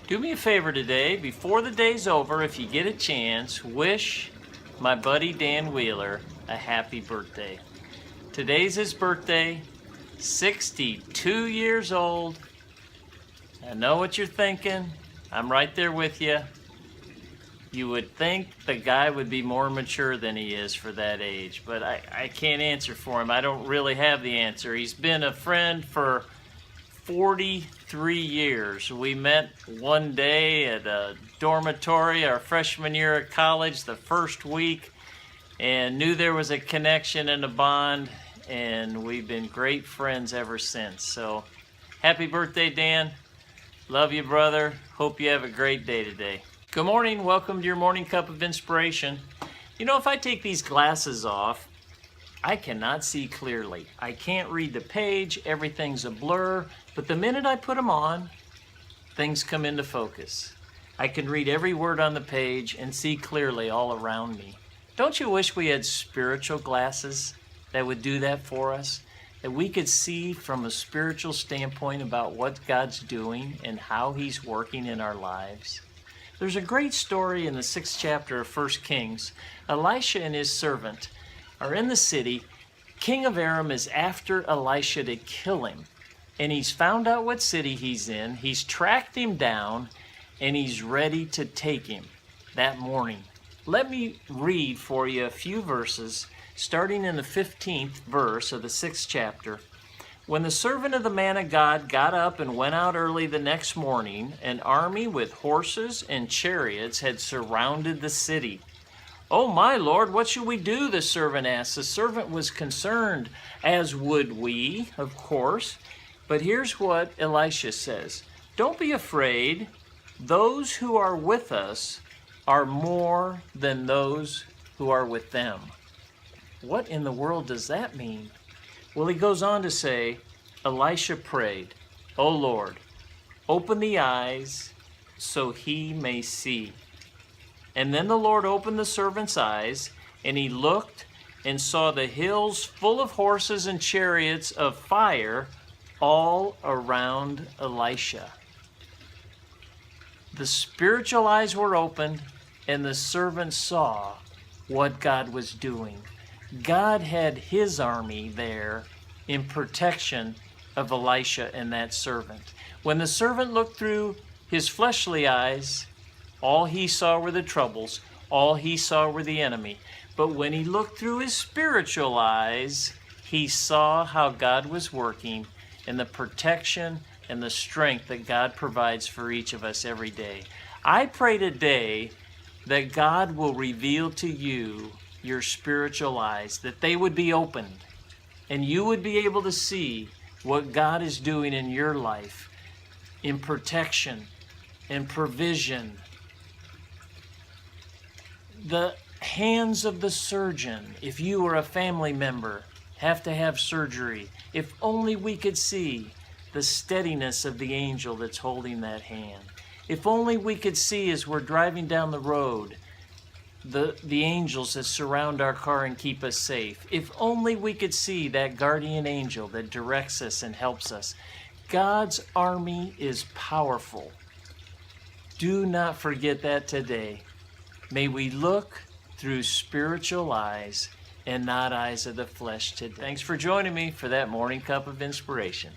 Do me a favor today, before the day's over, if you get a chance, wish my buddy Dan Wheeler a happy birthday. Today's his birthday, 62 years old. I know what you're thinking. I'm right there with you. You would think the guy would be more mature than he is for that age, but I can't answer for him. I don't really have the answer. He's been a friend for 43 years. We met one day at a dormitory our freshman year at college, the first week, and knew there was a connection and a bond, and we've been great friends ever since. So happy birthday, Dan. Love you, brother. Hope you have a great day today. Good morning. Welcome to your morning cup of inspiration. You know, if I take these glasses off, I cannot see clearly. I can't read the page, everything's a blur, but the minute I put them on, things come into focus. I can read every word on the page and see clearly all around me. Don't you wish we had spiritual glasses that would do that for us? That we could see from a spiritual standpoint about what God's doing and how He's working in our lives? There's a great story in the 6th chapter of 1 Kings. Elisha and his servant are in the city. King of Aram is after Elisha to kill him. And he's found out what city he's in. He's tracked him down and he's ready to take him that morning. Let me read for you a few verses starting in the 15th verse of the 6th chapter. When the servant of the man of God got up and went out early the next morning, an army with horses and chariots had surrounded the city. "Oh, my Lord, what shall we do?" the servant asked. The servant was concerned, as would we, of course. But here's what Elisha says. "Don't be afraid. Those who are with us are more than those who are with them." What in the world does that mean? Well, he goes on to say, Elisha prayed, "O Lord, open the eyes so he may see." And then the Lord opened the servant's eyes, and he looked and saw the hills full of horses and chariots of fire all around Elisha. The spiritual eyes were opened, and the servant saw what God was doing. God had His army there in protection of Elisha and that servant. When the servant looked through his fleshly eyes, all he saw were the troubles. All he saw were the enemy. But when he looked through his spiritual eyes, he saw how God was working and the protection and the strength that God provides for each of us every day. I pray today that God will reveal to you your spiritual eyes, that they would be opened, and you would be able to see what God is doing in your life in protection and provision. The hands of the surgeon, if you or a family member have to have surgery, if only we could see the steadiness of the angel that's holding that hand. If only we could see as we're driving down the road the angels that surround our car and keep us safe. If only we could see that guardian angel that directs us and helps us. God's army is powerful. Do not forget that today. May we look through spiritual eyes and not eyes of the flesh today. Thanks for joining me for that morning cup of inspiration.